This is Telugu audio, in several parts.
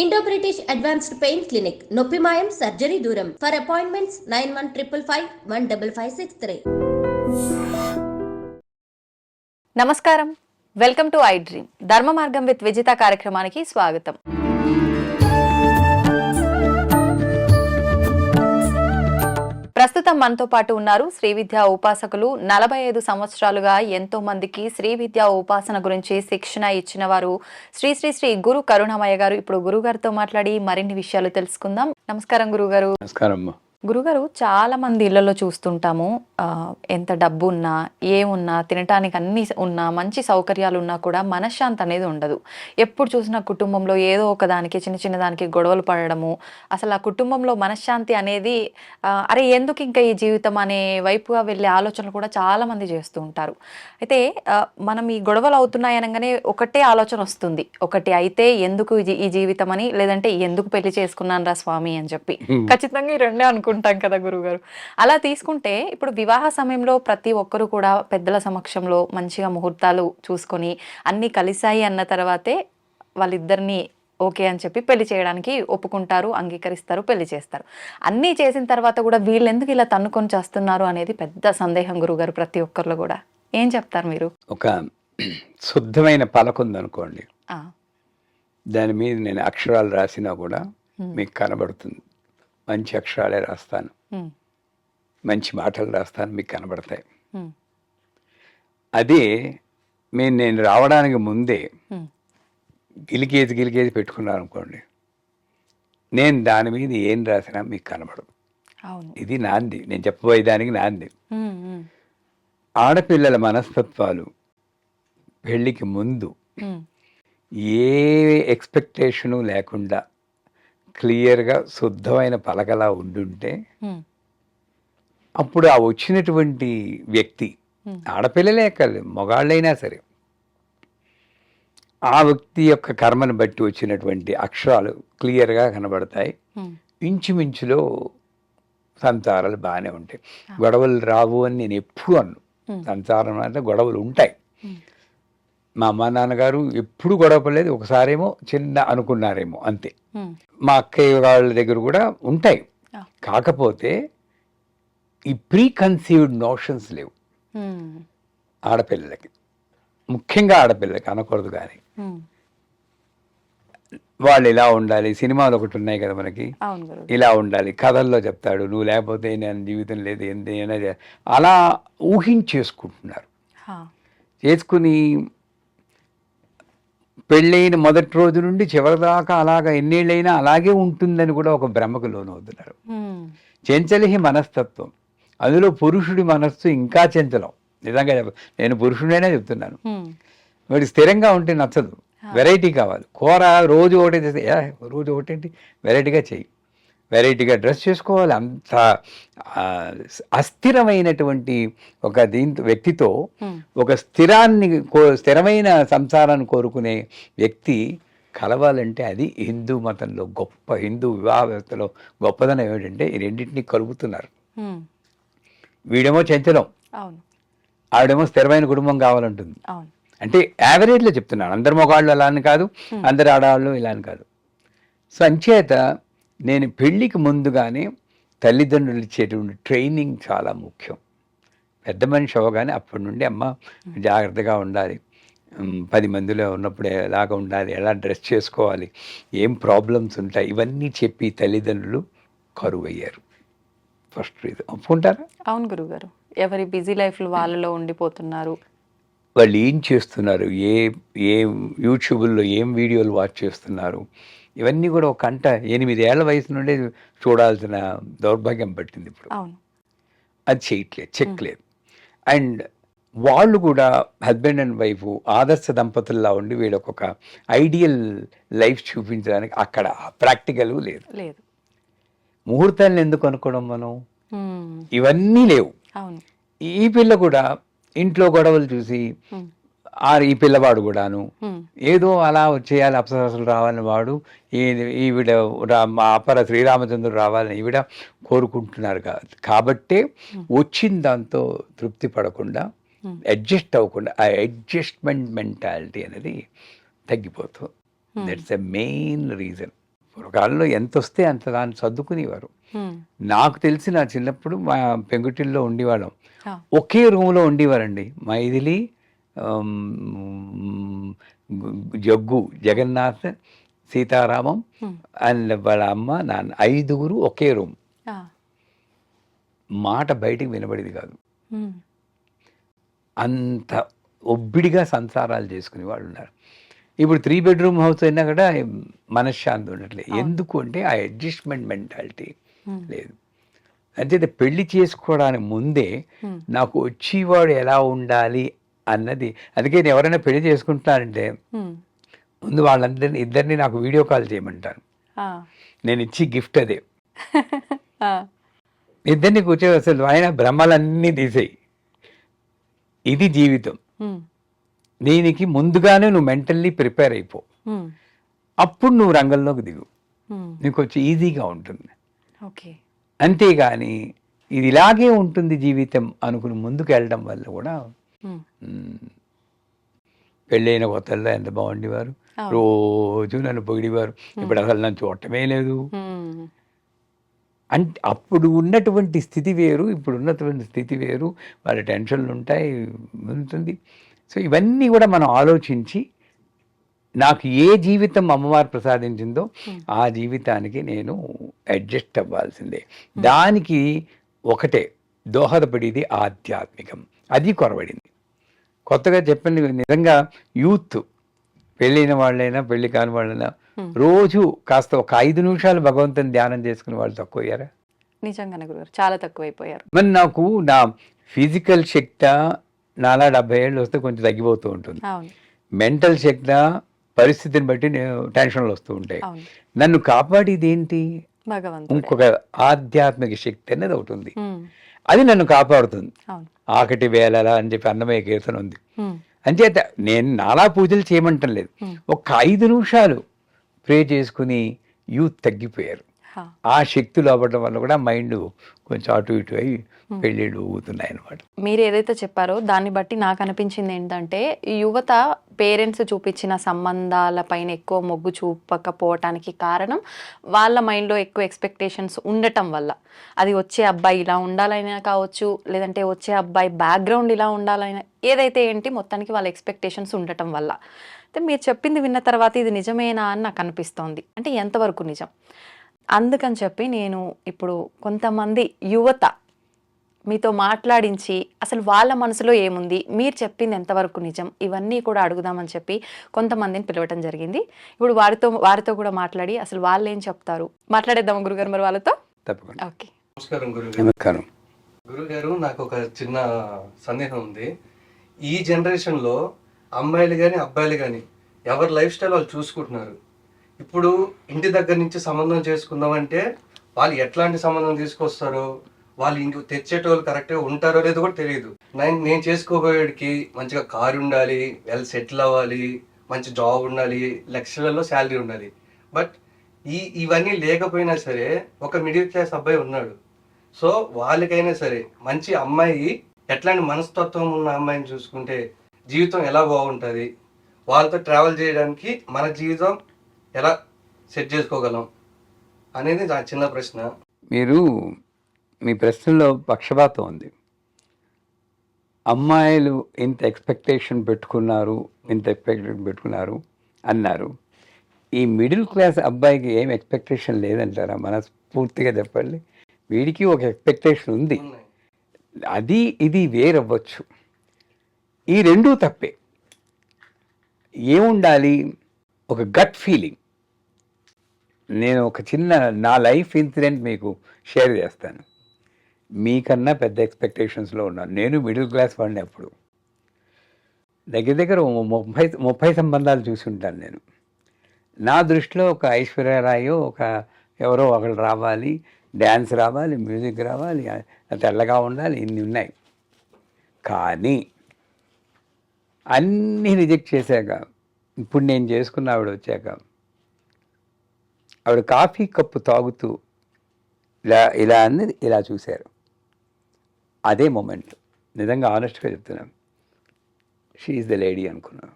Indo British advanced pain clinic నొప్పి మాయం సర్జరీ దూరం ఫర్ అపాయింట్మెంట్స్ 9155515563. నమస్కారం, వెల్కమ్ టు ఐ డ్రీమ్. ధర్మ మార్గం విత్ విజిత కార్యక్రమానికి స్వాగతం. ప్రస్తుతం మనతో పాటు ఉన్నారు శ్రీ విద్యా ఉపాసకులు. 45 సంవత్సరాలుగా ఎంతో మందికి శ్రీ విద్యా ఉపాసన గురించి శిక్షణ ఇచ్చిన వారు శ్రీ శ్రీ శ్రీ గురు కరుణమయ్య గారు. ఇప్పుడు గురువు గారితో మాట్లాడి మరిన్ని విషయాలు తెలుసుకుందాం. నమస్కారం గురుగారు. నమస్కారం. గురుగారు, చాలా మంది ఇళ్లలో చూస్తుంటాము, ఎంత డబ్బు ఉన్నా ఏమున్నా తినటానికి అన్ని ఉన్నా మంచి సౌకర్యాలు ఉన్నా కూడా మనశ్శాంతి అనేది ఉండదు. ఎప్పుడు చూసినా కుటుంబంలో ఏదో ఒక దానికి చిన్న చిన్న దానికి గొడవలు పడడము, అసలు ఆ కుటుంబంలో మనశ్శాంతి అనేది అరే ఎందుకు ఇంకా ఈ జీవితం అనే వైపుగా వెళ్ళే ఆలోచనలు కూడా చాలా మంది చేస్తూ ఉంటారు. అయితే మనం ఈ గొడవలు అవుతున్నాయి అనగానే ఒకటే ఆలోచన వస్తుంది, ఒకటి అయితే ఎందుకు ఈ జీవితం అని, లేదంటే ఎందుకు పెళ్లి చేసుకున్నాను రా స్వామి అని చెప్పి. ఖచ్చితంగా ఈ రెండే అనుకుంటాం కదా గురుగారు. అలా తీసుకుంటే ఇప్పుడు వివాహ సమయంలో ప్రతి ఒక్కరు కూడా పెద్దల సమక్షంలో మంచిగా ముహూర్తాలు చూసుకొని అన్ని కలిశాయి అన్న తర్వాతే వాళ్ళిద్దరిని ఓకే అని చెప్పి పెళ్లి చేయడానికి ఒప్పుకుంటారు, అంగీకరిస్తారు, పెళ్లి చేస్తారు. అన్నీ చేసిన తర్వాత కూడా వీళ్ళు ఎందుకు ఇలా తన్నుకొని చేస్తున్నారు అనేది పెద్ద సందేహం గురుగారు ప్రతి ఒక్కరిలో కూడా. ఏం చెప్తారు మీరు? ఒక శుద్ధమైన పలక ఉందనుకోండి, దాని మీద నేను అక్షరాలు రాసినా కూడా మీకు కనబడుతుంది. మంచి అక్షరాలే రాస్తాను, మంచి మాటలు రాస్తాను, మీకు కనబడతాయి. అదే నేను రావడానికి ముందే గిలికేసి పెట్టుకున్నాను అనుకోండి, నేను దాని మీద ఏం రాసినా మీకు కనబడదు. ఇది నాంది, నేను చెప్పబోయే దానికి నాంది. ఆడపిల్లల మనస్తత్వాలు పెళ్ళికి ముందు ఏ ఎక్స్పెక్టేషను లేకుండా క్లియర్గా శుద్ధమైన పలకలా ఉండుంటే అప్పుడు ఆ వచ్చినటువంటి వ్యక్తి, ఆడపిల్లలే కాదు మగాళ్ళైనా సరే, ఆ వ్యక్తి యొక్క కర్మను బట్టి వచ్చినటువంటి అక్షరాలు క్లియర్గా కనబడతాయి. ఇంచుమించులో సంసారాలు బాగానే ఉంటాయి. గొడవలు రావు అని నేను ఎప్పుడు అన్ను. సంసారం అంటే గొడవలు ఉంటాయి. మా అమ్మ నాన్నగారు ఎప్పుడు గొడవ పడలేదు, ఒకసారేమో చిన్న అనుకున్నారేమో అంతే. మా అక్కయ్య వాళ్ళ దగ్గర కూడా ఉంటాయి. కాకపోతే ఈ ప్రీ కన్సీవ్డ్ నోషన్స్ లేవు ఆడపిల్లలకి, ముఖ్యంగా ఆడపిల్లలకి అనకూడదు. కానీ వాళ్ళు ఇలా ఉండాలి, సినిమాలు ఒకటి ఉన్నాయి కదా మనకి, ఇలా ఉండాలి, కథల్లో చెప్తాడు, నువ్వు లేకపోతే నేను జీవితం లేదు, ఏంటైనా అలా ఊహించేసుకుంటున్నారు. చేసుకుని పెళ్ళైన మొదటి రోజు నుండి చివరి దాకా అలాగా ఎన్నేళ్ళైనా అలాగే ఉంటుందని కూడా ఒక భ్రమకు లోనవుతున్నారు. చెంచలిహి మనస్తత్వం, అందులో పురుషుడి మనస్సు ఇంకా చెంచలం. నిజంగా నేను పురుషుడైనా చెప్తున్నాను. వాడికి స్థిరంగా ఉంటే నచ్చదు, వెరైటీ కావాలి. కూర రోజు ఒకటే చేస్తే రోజు ఒకటేంటి, వెరైటీగా చెయ్యి, వెరైటీగా డ్రెస్ చేసుకోవాలి. అంత అస్థిరమైనటువంటి ఒక వ్యక్తితో ఒక స్థిరమైన సంసారాన్ని కోరుకునే వ్యక్తి కలవాలంటే అది హిందూ మతంలో గొప్ప, హిందూ వివాహ వ్యవస్థలో గొప్పదనం ఏమిటంటే ఈ రెండింటినీ కలుపుతున్నారు. వీడేమో చంచలం, ఆవిడేమో స్థిరమైన కుటుంబం కావాలంటుంది. అంటే యావరేజ్లో చెప్తున్నాను, అందరు మగవాళ్ళు అలా అని కాదు, అందరు ఆడవాళ్ళు ఇలా అని కాదు. సో అంచేత నేను పెళ్ళికి ముందుగానే తల్లిదండ్రులు ఇచ్చేటువంటి ట్రైనింగ్ చాలా ముఖ్యం. పెద్ద మనిషి అవ్వగానే అప్పటి నుండి అమ్మ జాగ్రత్తగా ఉండాలి, 10 మందిలో ఉన్నప్పుడు ఎలాగ ఉండాలి, ఎలా డ్రెస్ చేసుకోవాలి, ఏం ప్రాబ్లమ్స్ ఉంటాయి, ఇవన్నీ చెప్పి తల్లిదండ్రులు కరువు అయ్యారు. First reason. ఒప్పుకుంటారా? అవును గురుగారు, ఎవరి బిజీ లైఫ్లో వాళ్ళలో ఉండిపోతున్నారు. వాళ్ళు ఏం చేస్తున్నారు, ఏ యూట్యూబ్లో ఏం వీడియోలు వాచ్ చేస్తున్నారు, ఇవన్నీ కూడా ఒక 8 ఏళ్ల వయసు నుండే చూడాల్సిన దౌర్భాగ్యం పట్టింది ఇప్పుడు. అది చేయట్లేదు, చెక్లేదు. అండ్ వాళ్ళు కూడా హస్బెండ్ అండ్ వైఫ్ ఆదర్శ దంపతుల్లా ఉండి వీళ్ళకి ఒక ఐడియల్ లైఫ్ చూపించడానికి అక్కడ ప్రాక్టికల్ లేదు. ముహూర్తాలను ఎందుకు అనుకోవడం మనం, ఇవన్నీ లేవు. ఈ పిల్ల కూడా ఇంట్లో గొడవలు చూసి ఈ పిల్లవాడు కూడాను ఏదో అలా వచ్చేయాలి, అప్సరసలు రావాలని వాడు, ఈవిడ అపర శ్రీరామచంద్రుడు రావాలని ఈవిడ కోరుకుంటున్నారు. కాబట్టే వచ్చిన దాంతో తృప్తి పడకుండా, అడ్జస్ట్ అవ్వకుండా, ఆ అడ్జస్ట్మెంట్ మెంటాలిటీ అనేది తగ్గిపోతుంది. That's a main reason. పూర్వకాలంలో ఎంత వస్తే అంత దాన్ని సర్దుకునేవారు. హ్మ్. నాకు తెలిసి నా చిన్నప్పుడు మా పెంకుటిల్లో ఉండేవాళ్ళం. ఆ. ఒకే రూమ్లో ఉండేవారండి. మైథిలి, ఆమ్, జగ్గు, జగన్నాథ్, సీతారామం హ్మ్. అండ్ వాళ్ళ అమ్మ నాన్న 5గురు ఒకే రూమ్. ఆ. మాట బయటికి వినబడేది కాదు. హ్మ్. అంత ఒబ్బిడిగా సంసారాలు చేసుకునే వాళ్ళు ఉన్నారు. ఇప్పుడు 3 బెడ్రూమ్ హౌస్ అయినా కూడా మనశ్శాంతి ఉండట్లేదు. ఎందుకు అంటే ఆ అడ్జస్ట్మెంట్ మెంటాలిటీ హ్మ్. లేదు. అంతే పెళ్లి చేసుకోవడానికి ముందే హ్మ్. నాకు వచ్చేవాడు ఎలా ఉండాలి అన్నది. అందుకే నేను ఎవరైనా పెళ్లి చేసుకుంటున్నానంటే హ్మ్. ముందు వాళ్ళందరినీ ఇద్దరిని నాకు వీడియో కాల్ చేయమంటాను. ఆ. నేను ఇచ్చి గిఫ్ట్ అదే. ఆ. ఇద్దరిని కూర్చో అసలు ఆయన భ్రమలన్నీ తీసేయి. ఇది జీవితం. హ్మ్. దీనికి ముందుగానే నువ్వు మెంటల్లీ ప్రిపేర్ అయిపో. హ్మ్. అప్పుడు నువ్వు రంగంలోకి దిగు. హ్మ్. నీకు కొంచెం ఈజీగా ఉంటుంది. ఓకే. అంతేగాని ఇది ఇలాగే ఉంటుంది జీవితం అనుకుని ముందుకు వెళ్ళడం వల్ల కూడా హ్మ్. పెళ్ళైన కొత్తల్లో ఎంత బాగుండేవారు. అవును. రోజు నన్ను పొగిడేవారు. ఇప్పుడు అసలు నన్ను చూడటమే లేదు. హ్మ్. అంటే అప్పుడు ఉన్నటువంటి స్థితి వేరు, ఇప్పుడు ఉన్నటువంటి స్థితి వేరు. వాళ్ళ టెన్షన్లు ఉంటాయి, ఉంటుంది. సో ఇవన్నీ కూడా మనం ఆలోచించి నాకు ఏ జీవితం అమ్మవారు ప్రసాదించిందో ఆ జీవితానికి నేను అడ్జస్ట్ అవ్వాల్సిందే. దానికి ఒకటే దోహదపడేది ఆధ్యాత్మికం. అది కొరబడింది. కొత్తగా చెప్పండి, నిజంగా యూత్ పెళ్ళైన వాళ్ళైనా పెళ్లి కాని వాళ్ళైనా రోజు కాస్త ఒక 5 నిమిషాలు భగవంతుని ధ్యానం చేసుకునే వాళ్ళు తక్కువయ్యారా? నిజంగానే గురుగారు చాలా తక్కువైపోయారు. మరి నాకు నా ఫిజికల్ శక్తి నాలా 70 ఏళ్ళు వస్తే కొంచెం తగ్గిపోతూ ఉంటుంది. అవును. మెంటల్ శక్తి పరిస్థితిని బట్టి నేను టెన్షన్లు వస్తూ ఉంటాయి. అవును. నన్ను కాపాడేది ఏంటి? భగవంతుడే. ఇంకొక ఆధ్యాత్మిక శక్తి అనేది ఒకటి ఉంది. హ్మ్. అది నన్ను కాపాడుతుంది. అవును. ఆకటి వేళలా అని చెప్పి అన్నమయ్య కీర్తన ఉంది. హ్మ్. అంచేత నేను నాలా పూజలు చేయమంటం లేదు. ఒక 5 నిమిషాలు ప్రే చేసుకుని యూత్ తగ్గిపోయారు. హా. ఆ శక్తులు అవ్వడం వల్ల కూడా మైండ్ కొంచెం అటు ఇటు అయి పెళ్ళిళ్ళు ఊగుతున్నాయి అనమాట. మీరు ఏదైతే చెప్పారో దాన్ని బట్టి నాకు అనిపించింది ఏంటంటే ఈ యువత పేరెంట్స్ చూపించిన సంబంధాల పైన ఎక్కువ మొగ్గు చూపకపోవటానికి కారణం వాళ్ళ మైండ్లో ఎక్కువ ఎక్స్పెక్టేషన్స్ ఉండటం వల్ల. అది వచ్చే అబ్బాయి ఇలా ఉండాలైనా కావచ్చు, లేదంటే వచ్చే అబ్బాయి బ్యాక్గ్రౌండ్ ఇలా ఉండాలైనా ఏదైతే ఏంటి మొత్తానికి వాళ్ళ ఎక్స్పెక్టేషన్స్ ఉండటం వల్ల. అయితే మీరు చెప్పింది విన్న తర్వాత ఇది నిజమేనా అని నాకు అనిపిస్తోంది. అంటే ఎంతవరకు నిజం? అందుకని చెప్పి నేను ఇప్పుడు కొంతమంది యువత మీతో మాట్లాడించి అసలు వాళ్ళ మనసులో ఏముంది, మీరు చెప్పింది ఎంతవరకు నిజం, ఇవన్నీ కూడా అడుగుదామని చెప్పి కొంతమందిని పిలవటం జరిగింది. ఇప్పుడు వారితో కూడా మాట్లాడి అసలు వాళ్ళు ఏం చెప్తారు మాట్లాడేద్దాం గురుగారు మరి వాళ్ళతో. తప్పకుండా. ఓకే. నమస్కారం గురుగారు. నమస్కారం. గురుగారు, నాకు ఒక చిన్న సందేహం ఉంది. ఈ జనరేషన్లో అమ్మాయిలు కానీ అబ్బాయిలు కానీ ఎవరి లైఫ్ స్టైల్ వాళ్ళు చూసుకుంటున్నారు. ఇప్పుడు ఇంటి దగ్గర నుంచి సంబంధం చేసుకుందామంటే వాళ్ళు ఎట్లాంటి సంబంధం తీసుకొస్తారో, వాళ్ళు ఇంటికి తెచ్చేటోళ్ళు కరెక్ట్గా ఉంటారో లేదో కూడా తెలియదు. నేను చేసుకోబోయేడికి మంచిగా కారు ఉండాలి, వెల్ సెటిల్ అవ్వాలి, మంచి జాబ్ ఉండాలి, లక్షలలో శాలరీ ఉండాలి. బట్ ఇవన్నీ లేకపోయినా సరే ఒక మిడిల్ క్లాస్ అబ్బాయి ఉన్నాడు. సో వాళ్ళకైనా సరే మంచి అమ్మాయి, ఎట్లాంటి మనస్తత్వం ఉన్న అమ్మాయిని చూసుకుంటే జీవితం ఎలా బాగుంటుంది, వాళ్ళతో ట్రావెల్ చేయడానికి మన జీవితం ఎలా సెట్ చేసుకోగలం అనేది నా చిన్న ప్రశ్న. మీరు మీ ప్రశ్నలో పక్షపాతం ఉంది. అమ్మాయిలు ఇంత ఎక్స్పెక్టేషన్ పెట్టుకున్నారు అన్నారు. ఈ మిడిల్ క్లాస్ అబ్బాయికి ఏం ఎక్స్పెక్టేషన్ లేదంటారా? మనస్ఫూర్తిగా చెప్పండి. వీడికి ఒక ఎక్స్పెక్టేషన్ ఉంది. అది ఇది వేరవ్వచ్చు. ఈ రెండూ తప్పే. ఏముండాలి? ఒక గట్ ఫీలింగ్. నేను ఒక చిన్న నా లైఫ్ ఇన్సిడెంట్ మీకు షేర్ చేస్తాను. మీకన్నా పెద్ద ఎక్స్పెక్టేషన్స్లో ఉన్నాను. నేను మిడిల్ క్లాస్ వాడిని. అప్పుడు దగ్గర 30 సంబంధాలు చూసి ఉంటాను నేను. నా దృష్టిలో ఒక ఐశ్వర్యరాయో ఒక ఎవరో ఒకరు రావాలి, డ్యాన్స్ రావాలి, మ్యూజిక్ రావాలి, తెల్లగా ఉండాలి, ఇన్ని ఉన్నాయి. కానీ అన్నీ రిజెక్ట్ చేశాక ఇప్పుడు నేను చేసుకున్న ఆవిడ వచ్చాక ఆవిడ కాఫీ కప్పు తాగుతూ ఇలా అన్నది ఇలా చూశారు. అదే మూమెంట్. నిజంగా ఆనెస్ట్గా చెప్తున్నాను, షీ ఈజ్ ద లేడీ అనుకున్నాను.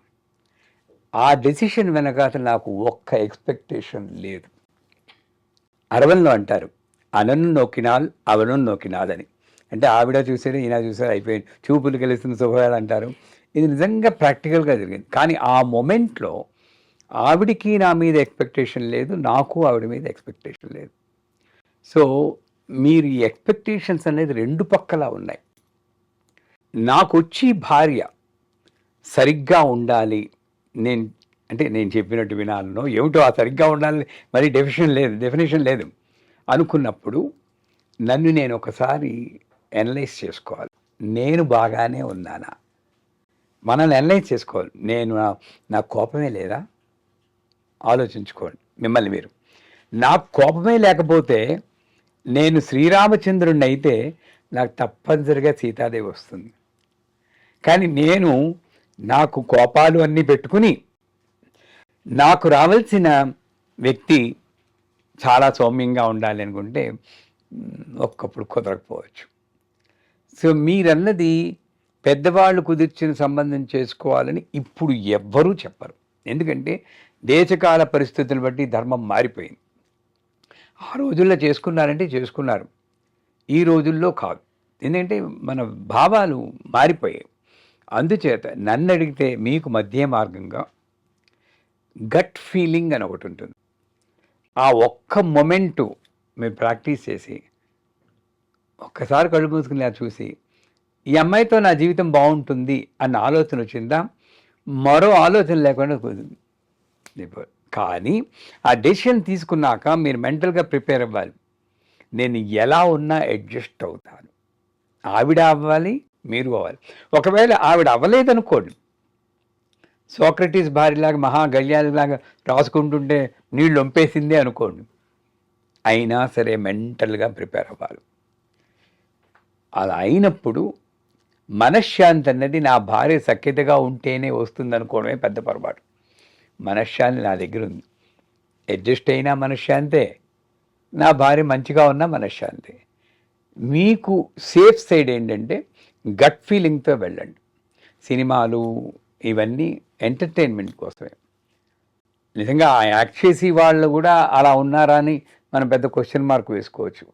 ఆ డెసిషన్ వెనకాల నాకు ఒక్క ఎక్స్పెక్టేషన్ లేదు. అరవన్లో అంటారు, అనను నోకినాల్ అవను నోకినాల్ అని. అంటే ఆవిడ చూసేది ఈయన చూసేది అయిపోయింది, చూపులు కలిసిన శుభవేళ అంటారు. ఇది నిజంగా ప్రాక్టికల్గా జరిగింది. కానీ ఆ మొమెంట్లో ఆవిడికి నా మీద ఎక్స్పెక్టేషన్ లేదు, నాకు ఆవిడ మీద ఎక్స్పెక్టేషన్ లేదు. సో మీరు ఈ ఎక్స్పెక్టేషన్స్ అనేది రెండు పక్కలా ఉన్నాయి. నాకు వచ్చి భార్య సరిగ్గా ఉండాలి, నేను చెప్పినట్టు వినాలనో ఏమిటో, ఆ సరిగ్గా ఉండాలని మరి డెఫినేషన్ లేదు అనుకున్నప్పుడు నన్ను నేను ఒకసారి అనలైజ్ చేసుకోవాలి. నేను బాగానే ఉన్నానా? మనల్ని అనలైజ్ చేసుకోవాలి. నా కోపమే లేదా? ఆలోచించుకోండి మిమ్మల్ని మీరు. నాకు కోపమే లేకపోతే నేను శ్రీరామచంద్రుడిని అయితే నాకు తప్పనిసరిగా సీతాదేవి వస్తుంది. కానీ నాకు కోపాలు అన్నీ పెట్టుకుని నాకు రావాల్సిన వ్యక్తి చాలా సౌమ్యంగా ఉండాలి అనుకుంటే ఒక్కప్పుడు కుదరకపోవచ్చు. సో మీరన్నది పెద్దవాళ్ళు కుదిర్చిన సంబంధం చేసుకోవాలని ఇప్పుడు ఎవ్వరూ చెప్పరు. ఎందుకంటే దేశకాల పరిస్థితులు బట్టి ధర్మం మారిపోయింది. ఆ రోజుల్లో చేసుకున్నారంటే చేసుకున్నారు, ఈ రోజుల్లో కాదు. ఎందుకంటే మన భావాలు మారిపోయాయి. అందుచేత నన్ను అడిగితే మీకు మధ్య మార్గంగా గట్ ఫీలింగ్ అని ఒకటి ఉంటుంది. ఆ ఒక్క మొమెంటు మీరు ప్రాక్టీస్ చేసి ఒక్కసారి కళ్ళు మూసుకుని చూసి ఈ అమ్మాయితో నా జీవితం బాగుంటుంది అన్న ఆలోచన వచ్చిందా, మరో ఆలోచన లేకుండా కుదిరింది. కానీ ఆ డెసిషన్ తీసుకున్నాక మీరు మెంటల్గా ప్రిపేర్ అవ్వాలి. నేను ఎలా ఉన్నా అడ్జస్ట్ అవుతాను. ఆవిడ అవ్వాలి, మీరు అవ్వాలి. ఒకవేళ ఆవిడ అవ్వలేదనుకోండి, సోక్రటీస్ భార్యలాగా మహాగళ్యాలాగా రాసుకుంటుంటే నీళ్ళు వంపేసిందే అనుకోండి, అయినా సరే మెంటల్గా ప్రిపేర్ అవ్వాలి. అలా అయినప్పుడు మనశ్శాంతి అన్నది నా భార్య సఖ్యతగా ఉంటేనే వస్తుంది అనుకోవడమే పెద్ద పొరపాటు. మనశ్శాంతి నా దగ్గర ఉంది. అడ్జస్ట్ అయినా మనశ్శాంతే, నా భార్య మంచిగా ఉన్నా మనశ్శాంతే. మీకు సేఫ్ సైడ్ ఏంటంటే గట్ ఫీలింగ్తో వెళ్ళండి. సినిమాలు ఇవన్నీ ఎంటర్టైన్మెంట్ కోసమే. నిజంగా ఆ యాక్ట్ చేసి వాళ్ళు కూడా అలా ఉన్నారా అని మనం పెద్ద క్వశ్చన్ మార్క్ వేసుకోవచ్చు.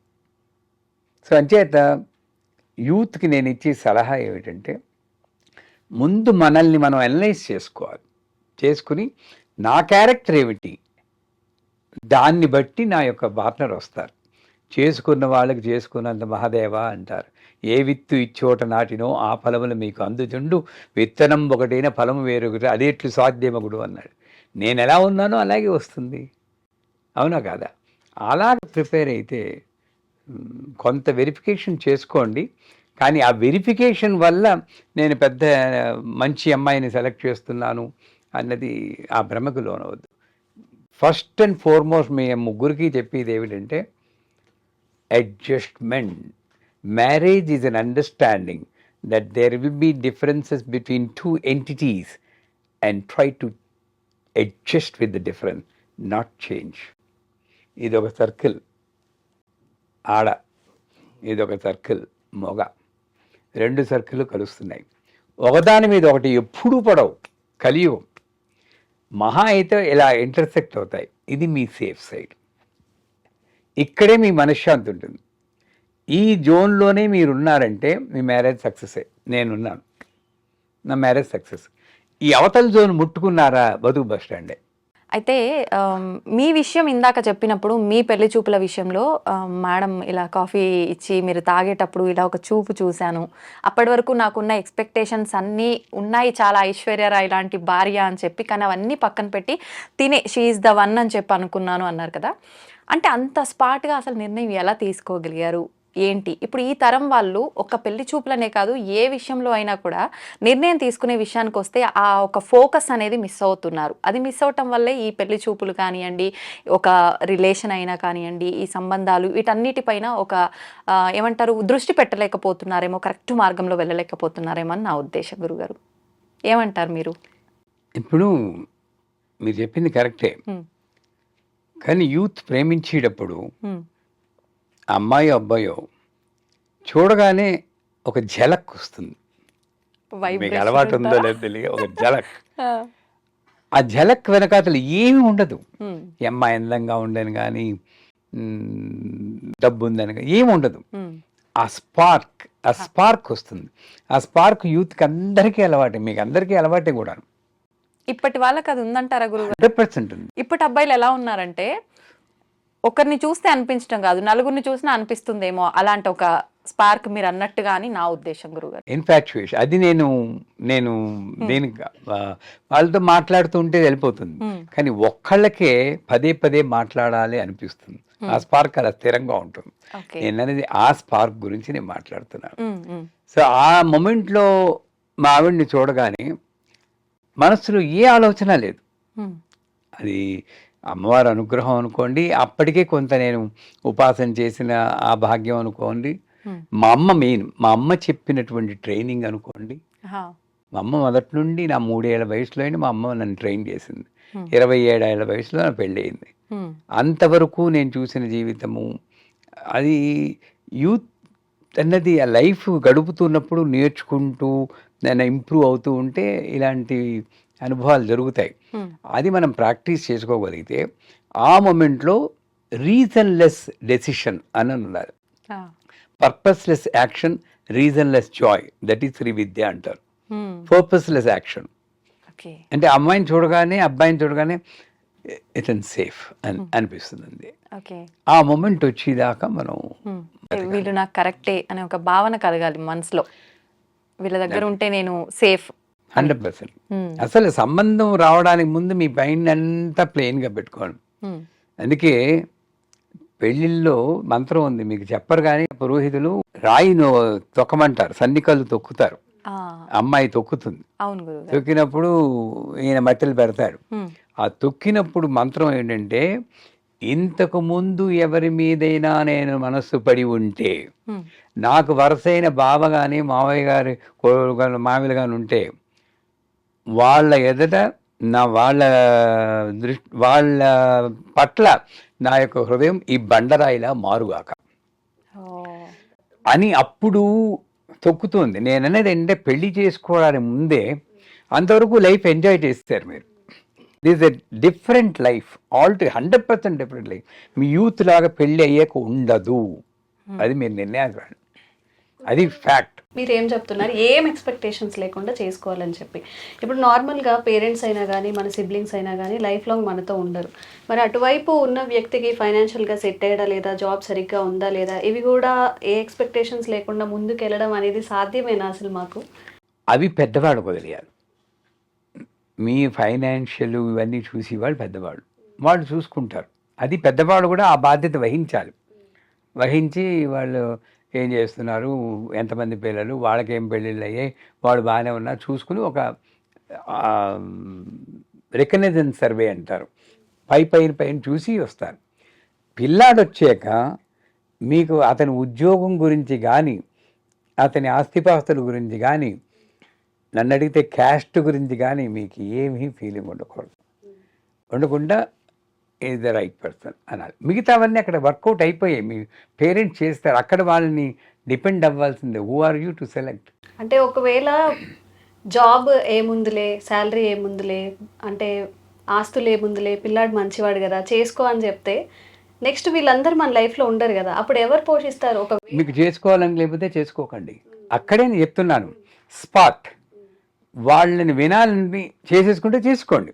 సో అంచేత యూత్కి నేను ఇచ్చే సలహా ఏమిటంటే, ముందు మనల్ని మనం అనలైజ్ చేసుకోవాలి. చేసుకుని నా క్యారెక్టర్ ఏమిటి, దాన్ని బట్టి నా యొక్క పార్ట్నర్ వస్తారు. చేసుకున్న వాళ్ళకి చేసుకున్నంత మహాదేవ అంటారు. ఏ విత్తు ఇచ్చోట నాటినో ఆ ఫలములు మీకు అందుచుండు, విత్తనం ఒకటైన ఫలము వేరొకటి అదేట్లు సాధ్యమగుడు అన్నాడు. నేను ఎలా ఉన్నానో అలాగే వస్తుంది. అవునా కాదా? అలా ప్రిపేర్ అయితే కొంత వెరిఫికేషన్ చేసుకోండి. కానీ ఆ వెరిఫికేషన్ వల్ల నేను పెద్ద మంచి అమ్మాయిని సెలెక్ట్ చేస్తున్నాను అన్నది ఆ భ్రమకు లోనవద్దు. ఫస్ట్ అండ్ ఫార్మోస్ట్ మీ ముగ్గురికి చెప్పేది ఏమిటంటే adjustment. Marriage is an understanding that there will be differences between two entities and try to adjust with the difference, not change. ఇదొక సర్కిల్ ఆడ, ఇదొక సర్కిల్ మొగ. రెండు సర్కిల్ కలుస్తున్నాయి. ఒకదాని మీద ఒకటి ఎప్పుడూ పడవు. కలియుగం మహా అయితే ఇలా ఇంటర్సెక్ట్ అవుతాయి. ఇది మీ సేఫ్ సైడ్. ఇక్కడే మీ మనశ్శాంతి ఉంటుంది. ఈ జోన్లోనే మీరున్నారంటే మీ మ్యారేజ్ సక్సెస్. నేనున్నాను, నా మ్యారేజ్ సక్సెస్. ఈ అవతల జోన్ ముట్టుకున్నారా బతుకు బస్ స్టాండే. అయితే మీ విషయం ఇందాక చెప్పినప్పుడు మీ పెళ్లి చూపుల విషయంలో మేడం ఇలా కాఫీ ఇచ్చి మీరు తాగేటప్పుడు ఇలా ఒక చూపు చూశాను, అప్పటి వరకు నాకున్న ఎక్స్పెక్టేషన్స్ అన్నీ ఉన్నాయి, చాలా ఐశ్వర్యరాయ్ లాంటి భార్య అని చెప్పి, కానీ అవన్నీ పక్కన పెట్టి షీ ఈజ్ ద వన్ అని చెప్పి అనుకున్నాను అన్నారు కదా. అంటే అంత స్పాట్గా అసలు నిర్ణయం ఎలా తీసుకోగలిగారు ఏంటి? ఇప్పుడు ఈ తరం వాళ్ళు ఒక పెళ్లి చూపులనే కాదు, ఏ విషయంలో అయినా కూడా నిర్ణయం తీసుకునే విషయానికి వస్తే ఆ ఒక ఫోకస్ అనేది మిస్ అవుతున్నారు. అది మిస్ అవటం వల్లే ఈ పెళ్లి చూపులు కానివ్వండి, ఒక రిలేషన్ అయినా కానివ్వండి, ఈ సంబంధాలు వీటన్నిటిపైన ఒక ఏమంటారు దృష్టి పెట్టలేకపోతున్నారేమో, కరెక్ట్ మార్గంలో వెళ్ళలేకపోతున్నారేమో అని నా ఉద్దేశం. గురుగారు ఏమంటారు మీరు? ఇప్పుడు మీరు చెప్పింది కరెక్టే, కానీ యూత్ ప్రేమించేటప్పుడు అమ్మాయి అబ్బాయో చూడగానే ఒక ఝలక్ వస్తుంది. మీకు అలవాటు ఉందో లేదో తెలియదు, ఒక ఝలక్. ఆ ఝలక్ వెనకాతలు ఏమీ ఉండదు. ఈ అమ్మాయి అందంగా ఉండని కానీ, డబ్బు ఉందని ఏముండదు. ఆ స్పార్క్ వస్తుంది. ఆ స్పార్క్ యూత్కి అందరికీ అలవాటే, మీకు అందరికీ అలవాటే కూడా. ఇప్పటి వాళ్ళకి అది ఉందంటారా గురువు? 100% ఉంది. ఇప్పటి అబ్బాయిలు ఎలా ఉన్నారంటే ఒకరిని చూస్తే అనిపించడం కాదు, నలుగురిని చూసినా అనిపిస్తుందేమో అలాంటి ఒక స్పార్క్ మీరు అన్నట్టుగా అని నా ఉద్దేశం గురుగారు. ఇన్ఫాక్చుయేషన్ అది నేను దేనికి వాళ్ళతో మాట్లాడుతూ ఉంటే వెళ్ళిపోతుంది, కానీ ఒక్కళ్ళకే పదే పదే మాట్లాడాలి అనిపిస్తుంది. ఆ స్పార్క్ అలా స్థిరంగా ఉంటుంది. నేను అనేది ఆ స్పార్క్ గురించి నేను మాట్లాడుతున్నాను. సో ఆ మొమెంట్లో మా ఆవిడ్ని చూడగానే మనసులో ఏ ఆలోచన లేదు. అది అమ్మవారి అనుగ్రహం అనుకోండి, అప్పటికే కొంత నేను ఉపాసన చేసిన ఆ భాగ్యం అనుకోండి, మా అమ్మ చెప్పినటువంటి ట్రైనింగ్ అనుకోండి. మా అమ్మ మొదటి నుండి నా 3 ఏళ్ల వయసులో మా అమ్మ నన్ను ట్రైన్ చేసింది. 27 ఏళ్ల వయసులో నా పెళ్ళి అయింది. అంతవరకు నేను చూసిన జీవితము అది యూత్ అన్నది ఆ లైఫ్ గడుపుతున్నప్పుడు నేర్చుకుంటూ నేను ఇంప్రూవ్ అవుతూ ఉంటే ఇలాంటి అనుభవాలు జరుగుతాయి. అది మనం ప్రాక్టీస్ చేసుకోగలిగితే ఆ మూమెంట్లో రీజన్లెస్ డెసిషన్ అని ఉన్నారు. Purposeless action, reasonless joy, that is Shri Vidya అంటారు. పర్పస్లెస్ యాక్షన్ అంటే అమ్మాయిని చూడగానే అబ్బాయిని చూడగానే ఇతను సేఫ్ అని అనిపిస్తుంది. ఆ మూమెంట్ వచ్చేదాకా మనం వీళ్ళు నాకు కరెక్టే అనే ఒక భావన కలగాలి మనసులో, వీళ్ళ దగ్గర ఉంటే నేను సేఫ్. 100%. అసలు సంబంధం రావడానికి ముందు మీ మైండ్ అంతా ప్లెయిన్గా పెట్టుకోండి. అందుకే పెళ్ళిళ్ళలో మంత్రం ఉంది, మీకు చెప్పరు కానీ పురోహితులు రాయిను తొక్కమంటారు, సన్నికలు తొక్కుతారు, అమ్మాయి తొక్కుతుంది. తొక్కినప్పుడు ఈయన మట్టెలు పెడతాడు. ఆ తొక్కినప్పుడు మంత్రం ఏంటంటే, ఇంతకు ముందు ఎవరి మీదైనా నేను మనస్సు పడి ఉంటే, నాకు వరుసైన బావ కానీ మావయ్య గారి మామిలు కానీ ఉంటే, వాళ్ళ ఎదుట వాళ్ళ పట్ల నా యొక్క హృదయం ఈ బండరాయిలా మారుగాక అని అప్పుడు తొక్కుతుంది. నేను అనేది ఏంటంటే, పెళ్లి చేసుకోవడానికి ముందే అంతవరకు లైఫ్ ఎంజాయ్ చేస్తారు మీరు. This a different life, 100% different life. Me youth లాగా పెళ్ళి అయ్యాక ఉండదు. అది మీరు నిర్ణయానికి రండి, అది ఫ్యాక్ట్. మీరు ఏం చెప్తున్నారు, ఏం ఎక్స్పెక్టేషన్స్ లేకుండా చేసుకోవాలని చెప్పి. ఇప్పుడు నార్మల్గా పేరెంట్స్ అయినా కానీ మన సిబ్లింగ్స్ అయినా కానీ లైఫ్ లాంగ్ మనతో ఉండరు. మరి అటువైపు ఉన్న వ్యక్తికి ఫైనాన్షియల్గా సెట్ అయ్యడా లేదా, జాబ్ సరిగ్గా ఉందా లేదా, ఇవి కూడా ఏ ఎక్స్పెక్టేషన్స్ లేకుండా ముందుకు వెళ్ళడం అనేది సాధ్యమేనా అసలు మాకు? అవి పెద్దవాడు వదిలేయాలి. మీ ఫైనాన్షియల్ ఇవన్నీ చూసి వాళ్ళు చూసుకుంటారు. అది పెద్దవాళ్ళు కూడా ఆ బాధ్యత వహించి వాళ్ళు ఏం చేస్తున్నారు, ఎంతమంది పిల్లలు, వాళ్ళకేం పెళ్ళిళ్ళు అయ్యాయి, వాళ్ళు బాగానే ఉన్నారు చూసుకుని ఒక రికగ్నిషన్ సర్వే అంటారు, పైన చూసి వస్తారు. పిల్లాడు వచ్చాక మీకు అతని ఉద్యోగం గురించి కానీ, అతని ఆస్తిపాస్తుల గురించి కానీ, నన్ను అడిగితే క్యాస్ట్ గురించి కానీ మీకు ఏమీ ఫీలింగ్ ఉండకుండా ఈజ్ ద రైట్ పర్సన్ అనాలి. మిగతావన్నీ అక్కడ వర్కౌట్ అయిపోయాయి, మీ పేరెంట్స్ చేస్తారు, అక్కడ వాళ్ళని డిపెండ్ అవ్వాల్సిందే. Who are you to select? అంటే ఒకవేళ జాబ్ ఏముందిలే, శాలరీ ఏముందిలే, అంటే ఆస్తులు ఏముందిలే, పిల్లాడు మంచివాడు కదా చేసుకో అని చెప్తే నెక్స్ట్ వీళ్ళందరూ మన లైఫ్లో ఉండరు కదా, అప్పుడు ఎవరు పోషిస్తారు? మీకు చేసుకోవాలని లేకపోతే చేసుకోకండి. అక్కడే నేను చెప్తున్నాను, స్పాట్ వాళ్ళని వినాలని చేసేసుకుంటే చేసుకోండి.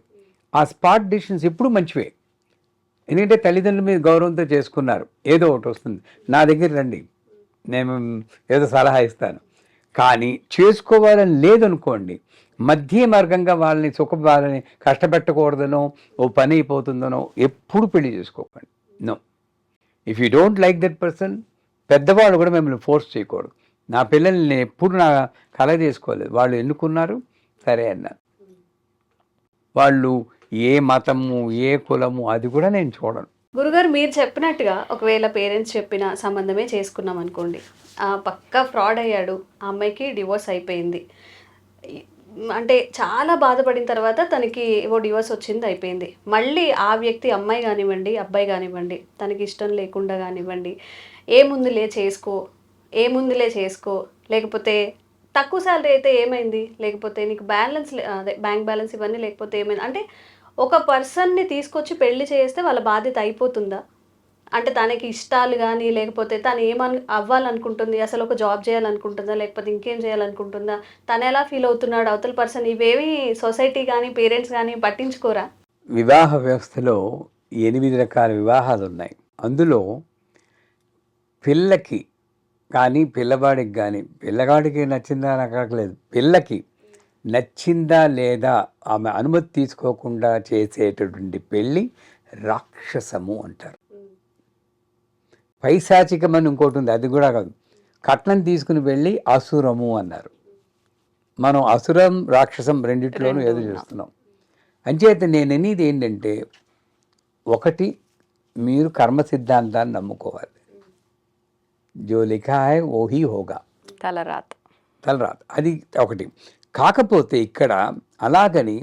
ఆ స్పాట్ డిసిషన్స్ ఎప్పుడు మంచివే, ఎందుకంటే తల్లిదండ్రుల మీద గౌరవంతో చేసుకున్నారు. ఏదో ఒకటి వస్తుంది, నా దగ్గర రండి, నేను ఏదో సలహా ఇస్తాను. కానీ చేసుకోవాలని లేదనుకోండి, మధ్య మార్గంగా వాళ్ళని కష్టపెట్టకూడదనో, ఓ పని అయిపోతుందనో ఎప్పుడు పెళ్లి చేసుకోకండి. No, if you don't like that person, పెద్దవాళ్ళు కూడా మిమ్మల్ని ఫోర్స్ చేయకూడదు. నా పిల్లల్ని నేను ఎప్పుడు నా కల చేసుకోలేదు, వాళ్ళు ఎన్నుకున్నారు సరే అన్నారు. వాళ్ళు ఏ మతము ఏ కులము అది కూడా నేను చూడను. గురుగారు మీరు చెప్పినట్టుగా ఒకవేళ పేరెంట్స్ చెప్పిన సంబంధమే చేసుకున్నాం అనుకోండి, పక్కా ఫ్రాడ్ అయ్యాడు, ఆ అమ్మాయికి డివోర్స్ అయిపోయింది, అంటే చాలా బాధపడిన తర్వాత తనకి ఏవో డివోర్స్ వచ్చింది, అయిపోయింది. మళ్ళీ ఆ వ్యక్తి అమ్మాయి కానివ్వండి అబ్బాయి కానివ్వండి తనకి ఇష్టం లేకుండా కానివ్వండి, ఏముందిలే చేసుకో, లేకపోతే తక్కువ శాలరీ అయితే ఏమైంది, లేకపోతే నీకు బ్యాంక్ బ్యాలెన్స్ ఇవన్నీ లేకపోతే ఏమైంది, అంటే ఒక పర్సన్ని తీసుకొచ్చి పెళ్లి చేస్తే వాళ్ళ బాధ్యత అయిపోతుందా? అంటే తనకి ఇష్టాలు కానీ, లేకపోతే తను అవ్వాలనుకుంటుంది, అసలు ఒక జాబ్ చేయాలనుకుంటుందా, లేకపోతే ఇంకేం చేయాలనుకుంటుందా, తను ఎలా ఫీల్ అవుతున్నాడు అవతల పర్సన్, ఇవేవి సొసైటీ కానీ పేరెంట్స్ కానీ పట్టించుకోరా? వివాహ వ్యవస్థలో 8 రకాల వివాహాలు ఉన్నాయి. అందులో పిల్లకి కానీ పిల్లవాడికి కానీ, పిల్లవాడికి నచ్చిందా నచ్చలేదు, పిల్లకి నచ్చిందా లేదా ఆమె అనుమతి తీసుకోకుండా చేసేటటువంటి పెళ్ళి రాక్షసము అంటారు. పైశాచికం అని ఇంకోటి ఉంది, అది కూడా కాదు. కట్నం తీసుకుని వెళ్ళి అసురము అన్నారు. మనం అసురం రాక్షసం రెండిట్లోనూ ఏదో చేస్తున్నాం. అంచేత నేను అనేది ఏంటంటే, ఒకటి మీరు కర్మ సిద్ధాంతాన్ని నమ్ముకోవాలి. జో లిఖా హై ఓహీ హోగా, తలరాత. అది ఒకటి. కాకపోతే ఇక్కడ అలాగని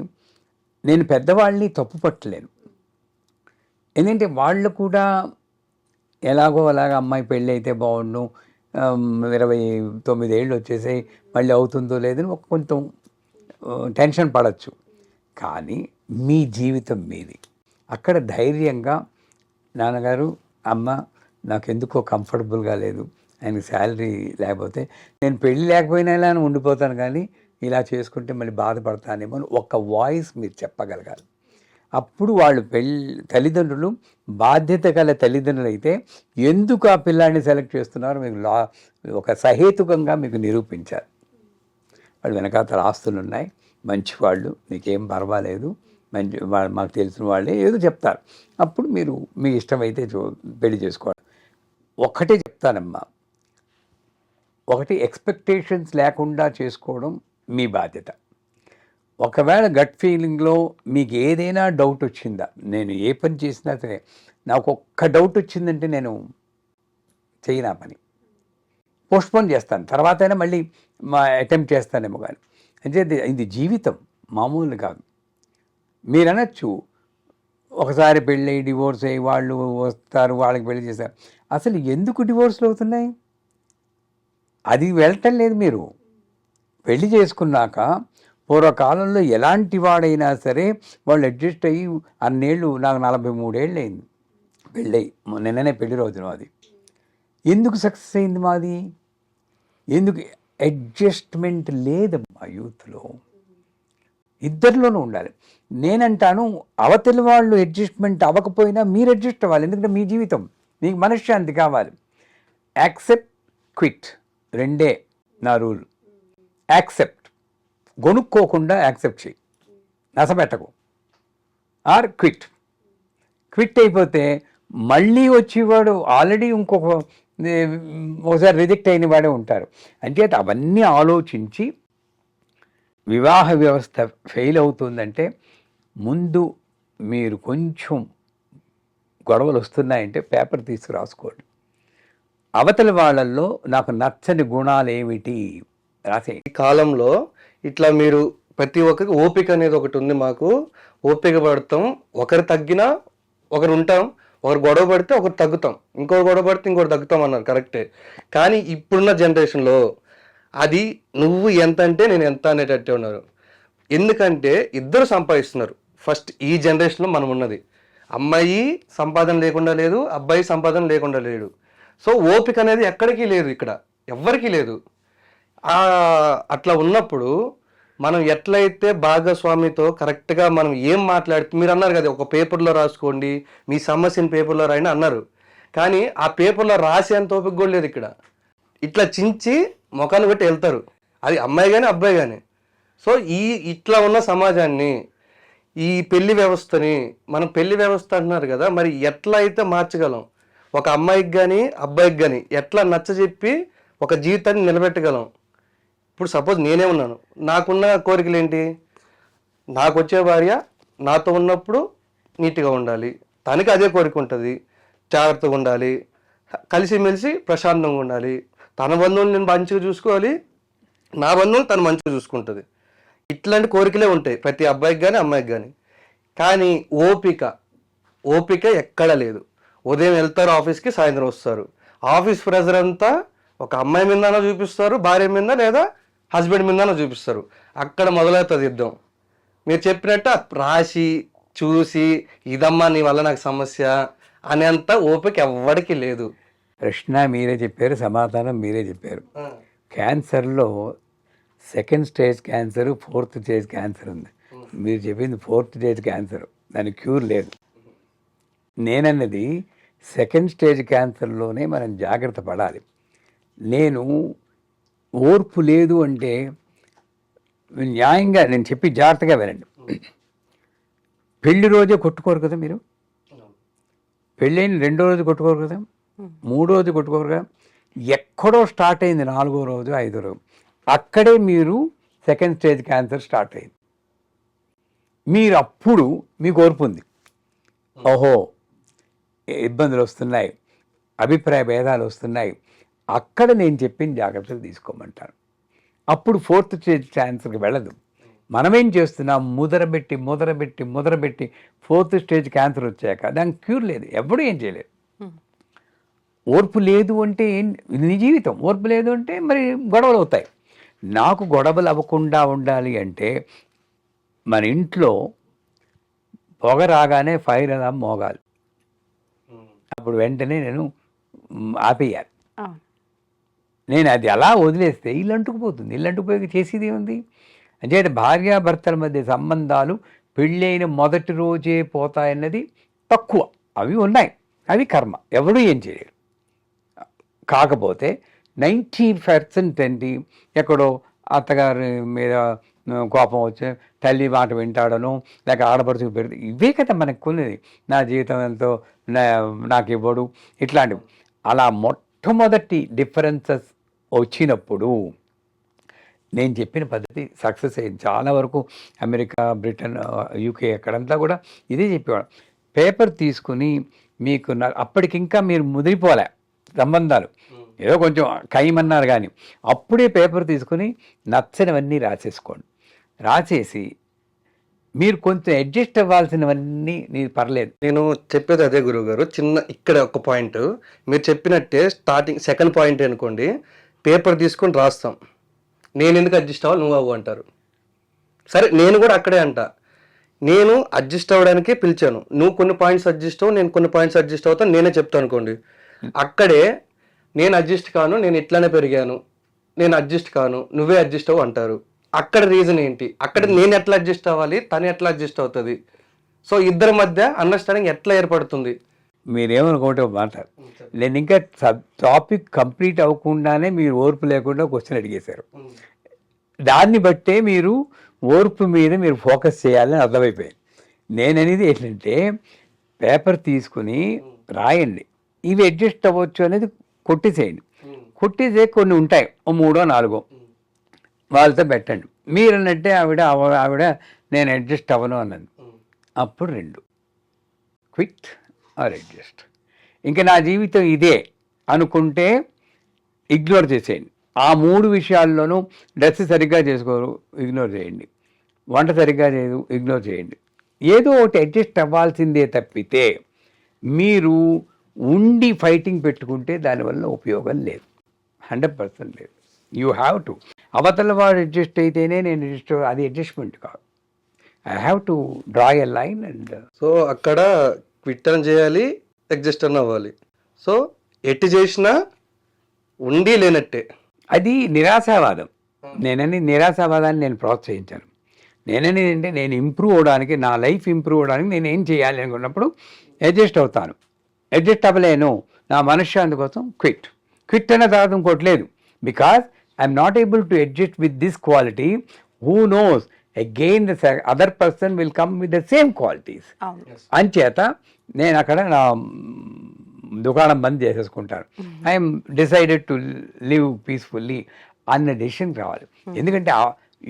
నేను పెద్దవాళ్ళని తప్పు పట్టలేను. ఎందుకంటే వాళ్ళు కూడా ఎలాగో అలాగ అమ్మాయి పెళ్ళి అయితే బాగుండు, 29 ఏళ్ళు వచ్చేసాయి, మళ్ళీ అవుతుందో లేదని కొంచెం టెన్షన్ పడవచ్చు. కానీ మీ జీవితం మీది. అక్కడ ధైర్యంగా నాన్నగారు, అమ్మ నాకెందుకో కంఫర్టబుల్గా లేదు, ఆయనకి శాలరీ లేకపోతే నేను పెళ్ళి లేకపోయినా ఇలా ఉండిపోతాను, కానీ ఇలా చేసుకుంటే మళ్ళీ బాధపడతానేమో అని ఒక వాయిస్ మీరు చెప్పగలగాలి. అప్పుడు వాళ్ళు తల్లిదండ్రులు బాధ్యత గల తల్లిదండ్రులు అయితే ఎందుకు ఆ పిల్లాడిని సెలెక్ట్ చేస్తున్నారో మీకు ఒక సహేతుకంగా మీకు నిరూపించాలి. వాళ్ళు వెనకాతల ఆస్తులు ఉన్నాయి, మంచివాళ్ళు, నీకేం పర్వాలేదు, మంచి వాళ్ళు మాకు తెలిసిన వాళ్ళే ఏదో చెప్తారు. అప్పుడు మీరు మీ ఇష్టమైతే పెళ్లి చేసుకోవాలి. ఒక్కటే చెప్తానమ్మా, ఒకటి ఎక్స్పెక్టేషన్స్ లేకుండా చేసుకోవడం మీ బాధ్యత. ఒకవేళ గట్ ఫీలింగ్లో మీకు ఏదైనా డౌట్ వచ్చిందా, నేను ఏ పని చేసినా సరే నాకు ఒక్క డౌట్ వచ్చిందంటే నేను చేయను ఆ పని, పోస్ట్పోన్ చేస్తాను, తర్వాత అయినా మళ్ళీ అటెంప్ట్ చేస్తానేమో. కానీ అంటే ఇది జీవితం, మామూలు కాదు. మీరు అనొచ్చు ఒకసారి పెళ్ళి డివోర్స్ అయ్యి వాళ్ళు వస్తారు, వాళ్ళకి పెళ్లి చేస్తారు. అసలు ఎందుకు డివోర్స్లు అవుతున్నాయి? అది వెళ్ళటం లేదు. మీరు పెళ్లి చేసుకున్నాక పూర్వకాలంలో ఎలాంటి వాడైనా సరే వాళ్ళు అడ్జస్ట్ అయ్యి అన్నేళ్ళు, నాకు 43 ఏళ్ళు అయింది పెళ్ళి, నిన్ననే పెళ్లి రోజున. అది ఎందుకు సక్సెస్ అయింది మాది? ఎందుకు అడ్జస్ట్మెంట్ లేదమ్మా యూత్లో. ఇద్దరిలోనూ ఉండాలి. నేనంటాను అవతలి వాళ్ళు అడ్జస్ట్మెంట్ అవ్వకపోయినా మీరు అడ్జస్ట్ అవ్వాలి. ఎందుకంటే మీ జీవితం, మీకు మనశ్శాంతి కావాలి. యాక్సెప్ట్, క్విట్, రెండే నా రూల్. యాక్సెప్ట్, గొనుక్కోకుండా యాక్సెప్ట్ చేయి, నసపెట్టకు. Are quit. క్విట్ అయిపోతే మళ్ళీ వచ్చేవాడు ఆల్రెడీ ఒకసారి రిజెక్ట్ అయిన వాడే ఉంటారు. అంటే అవన్నీ ఆలోచించి వివాహ వ్యవస్థ ఫెయిల్ అవుతుందంటే ముందు మీరు కొంచెం గొడవలు వస్తున్నాయంటే పేపర్ తీసి రాసుకోండి. అవతలి వాళ్ళల్లో నాకు నచ్చని గుణాలు ఏమిటి రాసే. ఈ కాలంలో ఇట్లా మీరు ప్రతి ఒక్కరికి ఓపిక అనేది ఒకటి ఉంది. మాకు ఓపిక పడతాం, ఒకరు తగ్గినా ఒకరు ఉంటాం, ఒకరు గొడవ పడితే ఒకరు తగ్గుతాం, ఇంకొకరు గొడవ పడితే ఇంకొకరు తగ్గుతాం అన్నారు, కరెక్టే. కానీ ఇప్పుడున్న జనరేషన్లో అది నువ్వు ఎంత అంటే నేను ఎంత అనేటట్టే ఉన్నారు. ఎందుకంటే ఇద్దరు సంపాదిస్తున్నారు. ఫస్ట్ ఈ జనరేషన్లో మనం ఉన్నది, అమ్మాయి సంపాదన లేకుండా లేదు, అబ్బాయి సంపాదన లేకుండా లేడు. సో ఓపిక అనేది ఎక్కడికి లేదు, ఇక్కడ ఎవ్వరికీ లేదు. అట్లా ఉన్నప్పుడు మనం ఎట్లయితే భాగస్వామితో కరెక్ట్గా మనం ఏం మాట్లాడుతూ, మీరు అన్నారు కదా ఒక పేపర్లో రాసుకోండి, మీ సమస్యని పేపర్లో రాయని అన్నారు. కానీ ఆ పేపర్లో రాసేంత ఓపిక కూడా లేదు ఇక్కడ. ఇట్లా చించి ముఖాన్ని పెట్టి వెళ్తారు, అది అమ్మాయి కానీ అబ్బాయి కానీ. సో ఇట్లా ఉన్న సమాజాన్ని, ఈ పెళ్లి వ్యవస్థని, మనం పెళ్లి వ్యవస్థ అంటున్నారు కదా, మరి ఎట్లా అయితే మార్చగలం? ఒక అమ్మాయికి కానీ అబ్బాయికి కానీ ఎట్లా నచ్చజెప్పి ఒక జీవితాన్ని నిలబెట్టగలం? ఇప్పుడు సపోజ్ నేనే ఉన్నాను, నాకున్న కోరికలు ఏంటి? నాకు వచ్చే భార్య నాతో ఉన్నప్పుడు నీట్గా ఉండాలి, తనకి అదే కోరిక ఉంటుంది, జాగ్రత్తగా ఉండాలి, కలిసిమెలిసి ప్రశాంతంగా ఉండాలి, తన బంధువులు నేను మంచిగా చూసుకోవాలి, నా బంధువులు తను మంచిగా చూసుకుంటుంది. ఇట్లాంటి కోరికలే ఉంటాయి ప్రతి అబ్బాయికి కానీ అమ్మాయికి కానీ. కానీ ఓపిక ఎక్కడ లేదు. ఉదయం వెళ్తారు ఆఫీస్కి, సాయంత్రం వస్తారు. ఆఫీస్ ప్రెజర్ అంతా ఒక అమ్మాయి మీదనో చూపిస్తారు, భార్య మీద లేదా హస్బెండ్ మీదనో చూపిస్తారు. అక్కడ మొదలవుతుంది యుద్ధం. మీరు చెప్పినట్టు రాసి చూసి, ఇదమ్మా నీ వల్ల నాకు సమస్య అనేంత ఓపిక ఎవ్వడికి లేదు. ప్రశ్న మీరే చెప్పారు, సమాధానం మీరే చెప్పారు. క్యాన్సర్లో second stage cancer, fourth stage cancer ఉంది. మీరు చెప్పింది ఫోర్త్ స్టేజ్ క్యాన్సర్, దానికి క్యూర్ లేదు. నేనన్నది సెకండ్ స్టేజ్ క్యాన్సర్లోనే మనం జాగ్రత్త పడాలి. నేను ఓర్పు లేదు అంటే న్యాయంగా నేను చెప్పి జాగ్రత్తగా వినండి. పెళ్లి రోజే కొట్టుకోరు కదా మీరు, పెళ్ళైన రెండో రోజు కొట్టుకోరు కదా, మూడో రోజు కొట్టుకోరు కదా, ఎక్కడో స్టార్ట్ అయింది 4వ రోజు 5వ రోజు, అక్కడే మీరు సెకండ్ స్టేజ్ క్యాన్సర్ స్టార్ట్ అయింది. మీరు అప్పుడు మీకు ఓర్పు ఉంది, ఓహో ఇబ్బందులు వస్తున్నాయి, అభిప్రాయ భేదాలు వస్తున్నాయి, అక్కడ నేను చెప్పిన జాగ్రత్తలు తీసుకోమంటాను. అప్పుడు ఫోర్త్ స్టేజ్ క్యాన్సర్కి వెళ్ళదు. మనమేం చేస్తున్నాం, ముదరబెట్టి ఫోర్త్ స్టేజ్ క్యాన్సర్ వచ్చాక దానికి క్యూర్ లేదు, ఎప్పుడూ ఏం చేయలేదు. ఓర్పు లేదు అంటే నీ జీవితం, ఓర్పు లేదు అంటే మరి గొడవలు అవుతాయి. నాకు గొడవలు అవ్వకుండా ఉండాలి అంటే మన ఇంట్లో పొగ రాగానే ఫైర్ అలా మోగాలి, అప్పుడు వెంటనే నేను ఆపేయాలి. నేను అది అలా వదిలేస్తే ఇల్లు అంటుకుపోతుంది. ఇల్లు అంటుకుపోయి చేసేది ఏముంది అంటే భార్యాభర్తల మధ్య సంబంధాలు పెళ్ళైన మొదటి రోజే పోతాయన్నది తక్కువ. అవి ఉన్నాయి, అవి కర్మ, ఎవడూ ఏం చేయలేరు. కాకపోతే 90% ఏంటి, ఎక్కడో అత్తగారి మీద కోపం వచ్చి తల్లి మాట వింటాడను, లేక ఆడపడుచుకు పెడితే, ఇవే కదా మనకు కొనేది. నా జీవితం ఎంతో నాకు ఇవ్వడు, ఇట్లాంటివి. అలా మొట్టమొదటి డిఫరెన్సెస్ వచ్చినప్పుడు నేను చెప్పిన పద్ధతి సక్సెస్ అయింది. చాలా వరకు అమెరికా, బ్రిటన్, యూకే అక్కడంతా కూడా ఇదే చెప్పేవాడు. పేపర్ తీసుకుని మీకు అప్పటికింకా మీరు ముదిరిపోలే సంబంధాలు, ఏదో కొంచెం ఖాయమన్నారు కానీ అప్పుడే పేపర్ తీసుకుని నచ్చనివన్నీ రాసేసుకోండి. రాసేసి మీరు కొంచెం అడ్జస్ట్ అవ్వాల్సినవన్నీ నీకు పర్లేదు. నేను చెప్పేది అదే గురువు గారు. చిన్న ఇక్కడ ఒక పాయింట్ మీరు చెప్పినట్టే స్టార్టింగ్ సెకండ్ పాయింట్ అనుకోండి, పేపర్ తీసుకొని రాస్తాం. నేను ఎందుకు అడ్జస్ట్ అవ్వాలి, నువ్వు అవ్వు అంటారు. సరే నేను కూడా అక్కడే అంట, నేను అడ్జస్ట్ అవ్వడానికే పిలిచాను, నువ్వు కొన్ని పాయింట్స్ అడ్జస్ట్ అవ్వు, నేను కొన్ని పాయింట్స్ అడ్జస్ట్ అవుతాను, నేనే చెప్తాను అనుకోండి. అక్కడే నేను అడ్జస్ట్ కాను, నేను ఇట్లానే పెరిగాను, నేను అడ్జస్ట్ కాను, నువ్వే అడ్జస్ట్ అవ్వు అంటారు. అక్కడ రీజన్ ఏంటి, అక్కడ నేను ఎట్లా అడ్జస్ట్ అవ్వాలి, తను ఎట్లా అడ్జస్ట్ అవుతుంది, సో ఇద్దరి మధ్య అండర్స్టాండింగ్ ఎట్లా ఏర్పడుతుంది? మీరేమనుకోవటం మాట, నేను ఇంకా టాపిక్ కంప్లీట్ అవ్వకుండానే మీరు ఓర్పు లేకుండా క్వశ్చన్ అడిగేశారు. దాన్ని బట్టే మీరు ఓర్పు మీద మీరు ఫోకస్ చేయాలని అర్థమైపోయింది. నేననేది ఏంటంటే పేపర్ తీసుకుని రాయండి, ఇవి అడ్జస్ట్ అవ్వచ్చు అనేది కొట్టేసేయండి. కొట్టేసే కొన్ని ఉంటాయి, 3 4 వాళ్ళతో పెట్టండి. మీరు అన్నట్టే ఆవిడ నేను అడ్జస్ట్ అవ్వను అన్నది, అప్పుడు 2 క్విట్ ఆర్ అడ్జస్ట్. ఇంకా నా జీవితం ఇదే అనుకుంటే ఇగ్నోర్ చేసేయండి. ఆ 3 విషయాల్లోనూ డ్రెస్ సరిగ్గా చేసుకోరు, ఇగ్నోర్ చేయండి. వంట సరిగ్గా చేయదు, ఇగ్నోర్ చేయండి. ఏదో ఒకటి అడ్జస్ట్ అవ్వాల్సిందే తప్పితే మీరు ఉండి ఫైటింగ్ పెట్టుకుంటే దానివల్ల ఉపయోగం లేదు, 100% లేదు. యూ హ్యావ్ టు, అవతల వాడు అడ్జస్ట్ అయితేనే నేను అడ్జస్ట్, అది అడ్జస్ట్మెంట్ కాదు. I have to draw a line and so అక్కడ క్విట్ అని చేయాలి, అడ్జస్ట్ అని అవ్వాలి. సో ఎట్టి చేసినా ఉండి లేనట్టే. అది నిరాశావాదం. నిరాశావాదాన్ని నేను ప్రోత్సహించాను. నేననేది నేను ఇంప్రూవ్ అవడానికి, నా లైఫ్ ఇంప్రూవ్ అవడానికి నేను ఏం చేయాలి అనుకున్నప్పుడు అడ్జస్ట్ అవుతాను. అడ్జస్ట్ అవ్వలేను, నా మనశ్శాంతి కోసం క్విట్ అన్న తర్వాత ఇంకోటి లేదు. Because I'm not able to adjust with this quality, who knows again the other person will come with the same qualities. అంచేత నేను అక్కడ నా దుకాణం బంద్ చేసేసుకుంటాను. I'm decided to live peacefully అన్న డెసిషన్ రావాలి. ఎందుకంటే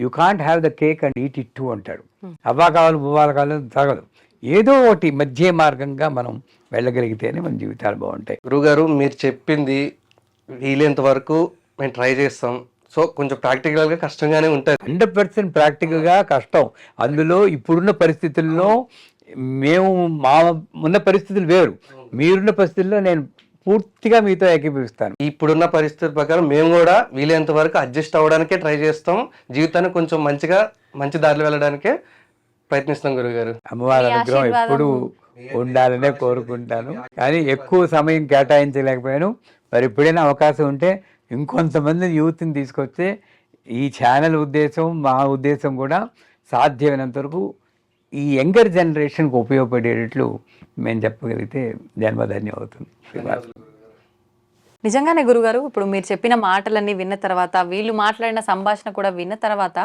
you can't have the cake and eat it too అంటాడు. అవ్వా కావాలి బువ్వాలు కావాలి తగదు. ఏదో ఒకటి మధ్య మార్గంగా మనం వెళ్ళగలిగితేనే మన జీవితాలు బాగుంటాయి. గురుగారు మీరు చెప్పింది వీలైనంత వరకు మేము ట్రై చేస్తాం. సో కొంచెం ప్రాక్టికల్గా కష్టంగానే ఉంటుంది. 100% ప్రాక్టికల్గా కష్టం. అందులో ఇప్పుడున్న పరిస్థితుల్లో మేము మా ఉన్న పరిస్థితులు వేరు, మీరున్న పరిస్థితుల్లో నేను పూర్తిగా మీతో ఏకీభవిస్తాను. ఇప్పుడున్న పరిస్థితుల ప్రకారం మేము కూడా వీలైనంత వరకు అడ్జస్ట్ అవ్వడానికే ట్రై చేస్తాం. జీవితాన్ని కొంచెం మంచి దారిలో వెళ్ళడానికే ప్రయత్నిస్తాం గురుగారు. అమ్మవారి అనుగ్రహం ఎప్పుడు ఉండాలనే కోరుకుంటాను. కానీ ఎక్కువ సమయం కేటాయించలేకపోయాను. మరి ఎప్పుడైనా అవకాశం ఉంటే ఇంకొంతమంది యూత్ని తీసుకొస్తే ఈ ఛానల్ ఉద్దేశం, మా ఉద్దేశం కూడా సాధ్యమైనంత వరకు ఈ యంగర్ జనరేషన్కి ఉపయోగపడేటట్లు మేము చెప్పగలిగితే జన్మధన్యం అవుతుంది. నిజంగానే గురుగారు, ఇప్పుడు మీరు చెప్పిన మాటలన్నీ విన్న తర్వాత, వీళ్ళు మాట్లాడిన సంభాషణ కూడా విన్న తర్వాత,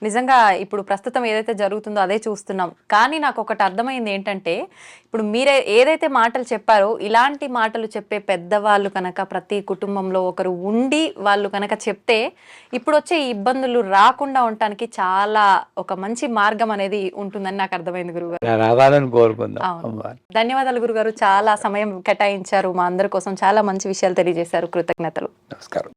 నిజంగా ఇప్పుడు ప్రస్తుతం ఏదైతే జరుగుతుందో అదే చూస్తున్నాం. కానీ నాకు ఒకటి అర్థమైంది ఏంటంటే, ఇప్పుడు మీరే ఏదైతే మాటలు చెప్పారో ఇలాంటి మాటలు చెప్పే పెద్దవాళ్ళు కనుక ప్రతి కుటుంబంలో ఒకరు ఉండి వాళ్ళు కనుక చెప్తే ఇప్పుడు వచ్చే ఇబ్బందులు రాకుండా ఉండటానికి చాలా ఒక మంచి మార్గం అనేది ఉంటుందని నాకు అర్థమైంది గురుగారు. రావాలని కోరుకుందాం. ధన్యవాదాలు గురుగారు, చాలా సమయం కేటాయించారు మా అందరి కోసం, చాలా మంచి విషయాలు తెలియజేశారు. కృతజ్ఞతలు. నమస్కారం.